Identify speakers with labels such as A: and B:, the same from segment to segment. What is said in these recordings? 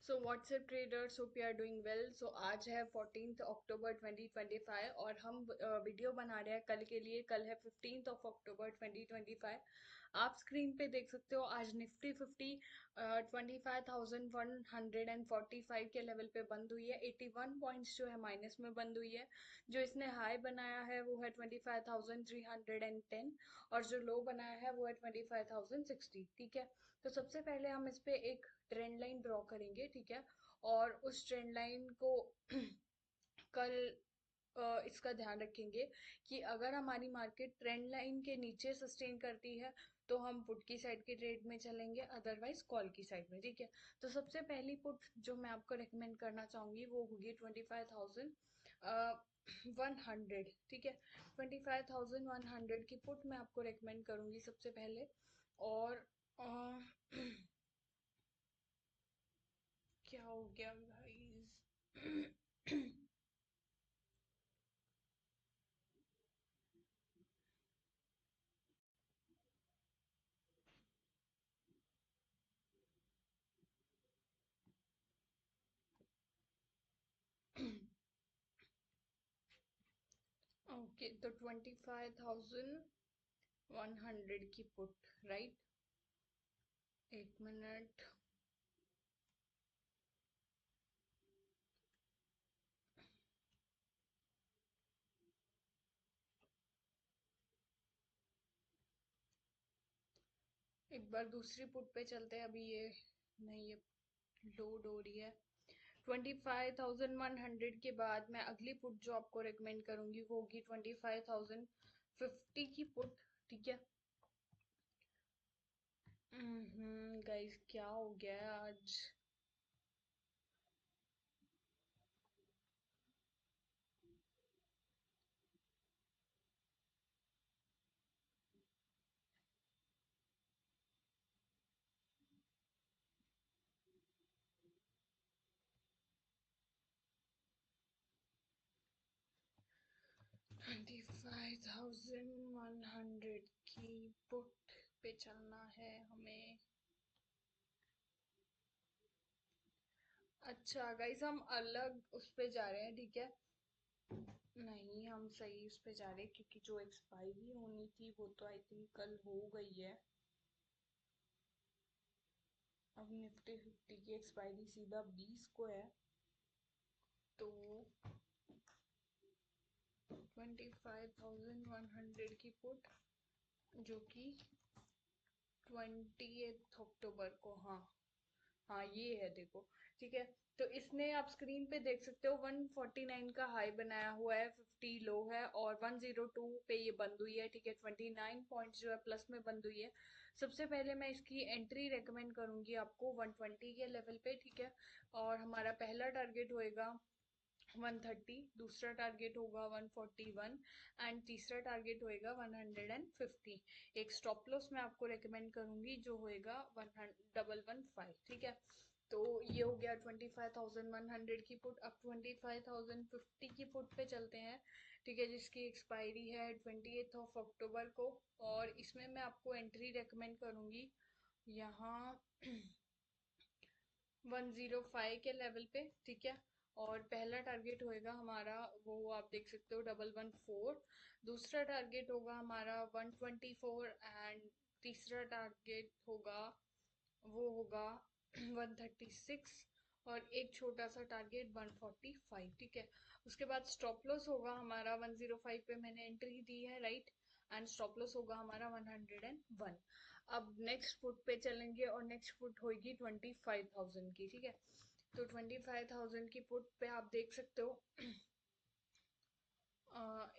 A: So WhatsApp traders, hope you are doing well. So आज है 14 अक्टूबर 2025 और हम वीडियो बना रहे हैं कल के लिए। कल है 15 अक्टूबर 2025। आप स्क्रीन पे देख सकते हो आज निफ्टी 50 25,145 के लेवल पे बंद हुई है। 81 पॉइंट्स जो है माइनस में बंद हुई है। जो इसने हाई बनाया है वो है 25,310 और जो लो बनाया है वो है 25,060। ठीक है, तो सबसे पहले हम इस पे एक ट्रेंड लाइन ड्रॉ करेंगे। ठीक है, और उस ट्रेंड लाइन को कल इसका ध्यान रखेंगे कि अगर हमारी मार्केट ट्रेंड लाइन के नीचे सस्टेन करती है तो हम पुट की साइड के ट्रेड में चलेंगे, अदरवाइज कॉल की साइड में। ठीक है, तो सबसे पहली पुट जो मैं आपको रेकमेंड करना चाहूंगी वो होगी 25,100। ठीक है, 25,100 की पुट मैं आपको रेकमेंड करूंगी सबसे पहले। और अ, क्या हो गया गाइस? ओके, तो 25,100 की पुट, राइट? एक मिनट। एक बार दूसरी पुट पे चलते हैं। अभी ये नहीं, ये लोड हो रही है। 25,100 के बाद मैं अगली पुट जो आपको रेकमेंड करूंगी वो होगी 25,050 की पुट। ठीक है। गाइस, क्या हो गया है आज? 25,100 की पुट पे चलना है हमें। अच्छा गाइस, हम अलग उस पे जा रहे हैं। ठीक है, नहीं, हम सही उस पे जा रहे हैं क्योंकि जो एक्सपायरी होनी थी वो तो आई थिंक कल हो गई है। अब निफ्टी 50 की एक्सपायरी सीधा 20 को है, तो 25,100 की पुट जो कि 28 अक्टूबर को, हाँ हाँ ये है, देखो। ठीक है, तो इसने आप स्क्रीन पे देख सकते हो 149 का हाई बनाया हुआ है, 50 लो है और 102 पे ये बंद हुई है। ठीक है, 29 पॉइंट्स जो है प्लस में बंद हुई है। सबसे पहले मैं इसकी एंट्री रेकमेंड करूंगी आपको 120 के लेवल पे। ठीक है, और हमारा पहला टारगेट होएगा 130, दूसरा टारगेट होगा 141 एंड तीसरा टारगेट होएगा 150। एक स्टॉप लॉस मैं आपको रेकमेंड करूंगी जो होएगा 1115। ठीक है, तो ये हो गया 25,100 की पुट। अब 25,050 की पुट पे चलते हैं। ठीक है, जिसकी एक्सपायरी है 28 अक्टूबर को और इसमें मैं आपको एंट्री रेकमेंड करूंगी यहाँ 105 के लेवल पे। ठीक है, और पहला टारगेट होएगा हमारा, वो आप देख सकते हो, 114। दूसरा टारगेट होगा हमारा 124 एंड तीसरा टारगेट होगा, वो होगा 136 और एक छोटा सा टारगेट 145। ठीक है, उसके बाद स्टॉप लॉस होगा हमारा 105 पे मैंने एंट्री दी है, राइट? एंड स्टॉप लॉस होगा हमारा 101। अब नेक्स्ट फुट पे चलेंगे और नेक्स्ट फुट होगी 25,000 की। ठीक है, तो 25,000 की पुट पे आप देख सकते हो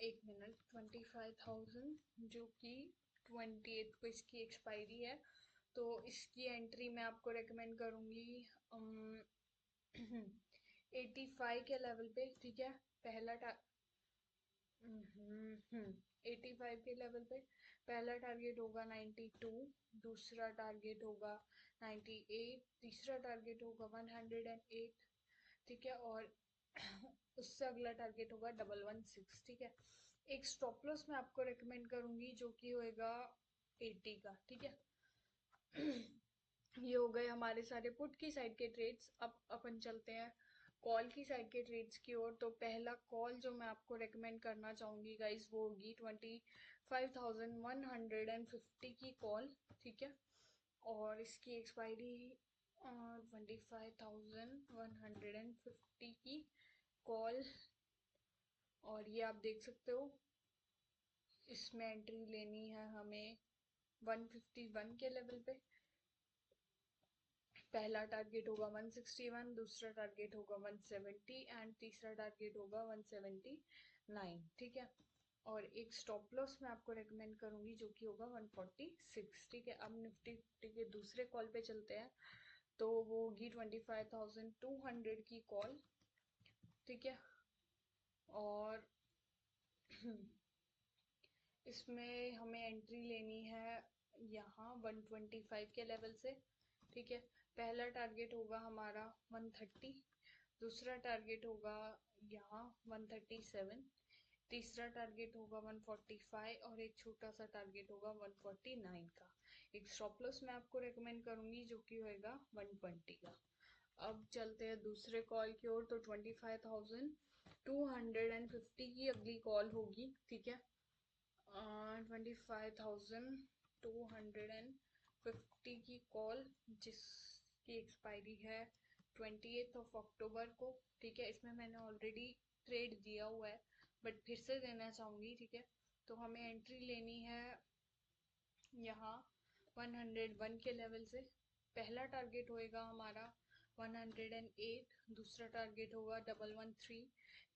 A: एक मिनट, 25,000 जो कि 28 को इसकी एक्सपायरी है, तो इसकी एंट्री मैं आपको रेकमेंड करूंगी 85 के लेवल पे। ठीक है, पहला 85 के लेवल पे पहला टारगेट होगा 92, दूसरा टारगेट होगा 98, तीसरा टारगेट होगा 108। ठीक है, और उससे अगला टारगेट होगा 116। ठीक है, एक स्टॉप लॉस मैं आपको रेकमेंड करूंगी जो कि होएगा 80 का। ठीक है, ये हो गए हमारे सारे पुट की साइड के ट्रेड्स। अब अपन चलते हैं कॉल की साइड के ट्रेड्स की ओर। तो पहला कॉल जो मैं आपको रेकमेंड करना चाहूंगी गाइस वो होगी 25,150 की कॉल, ठीक है। और इसकी एक्सपायरी 25,150 की कॉल। और ये आप देख सकते हो, इसमें एंट्री लेनी है हमें 151 के लेवल पे। पहला टारगेट होगा 161, दूसरा टारगेट होगा 170 एंड तीसरा टारगेट होगा 179, ठीक है। और एक स्टॉप लॉस मैं आपको रेकमेंड करूंगी जो कि होगा 146, ठीक है। अब निफ्टी फिफ्टी के दूसरे कॉल पे चलते हैं। तो वो होगी 25,200 की कॉल, ठीक है। और इसमें हमें एंट्री लेनी है यहाँ 125 के लेवल से, ठीक है। पहला टारगेट होगा हमारा 130, दूसरा टारगेट होगा यहाँ 137, तीसरा टारगेट होगा 145 और एक छोटा सा टारगेट होगा 149 का। एक स्टॉप लॉस मैं आपको रेकमेंड करूंगी जो कि होगा 120 का। अब चलते हैं दूसरे कॉल की ओर। तो 25,250 की अगली कॉल होगी, ठीक है। 25,250 की कॉल, जिसकी एक्सपायरी है 28 अक्टूबर को, ठीक है। इसमें मैंने ऑलरेडी ट्रेड दिया हुआ है बट फिर से देना चाहूंगी, ठीक है। तो हमें एंट्री लेनी है यहाँ 101 के लेवल से। पहला टारगेट होएगा हमारा 108, दूसरा टारगेट होगा 113,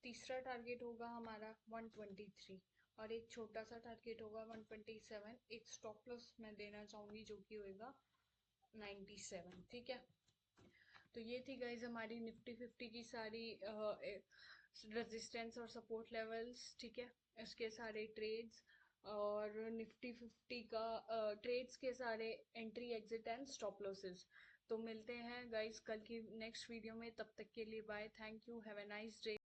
A: तीसरा टारगेट होगा हमारा 123 और एक छोटा सा टारगेट होगा 127। एक स्टॉप लॉस मैं देना चाहूंगी जो कि होएगा 97, ठीक है। तो ये थी गाइज हमारी निफ्टी फिफ्टी की सारी रेजिस्टेंस और सपोर्ट लेवल्स, ठीक है। इसके सारे ट्रेड्स और निफ्टी फिफ्टी का ट्रेड्स के सारे entry exit and stop losses. तो मिलते हैं गाइज कल की नेक्स्ट वीडियो में, तब तक के लिए bye, thank you, have a nice day.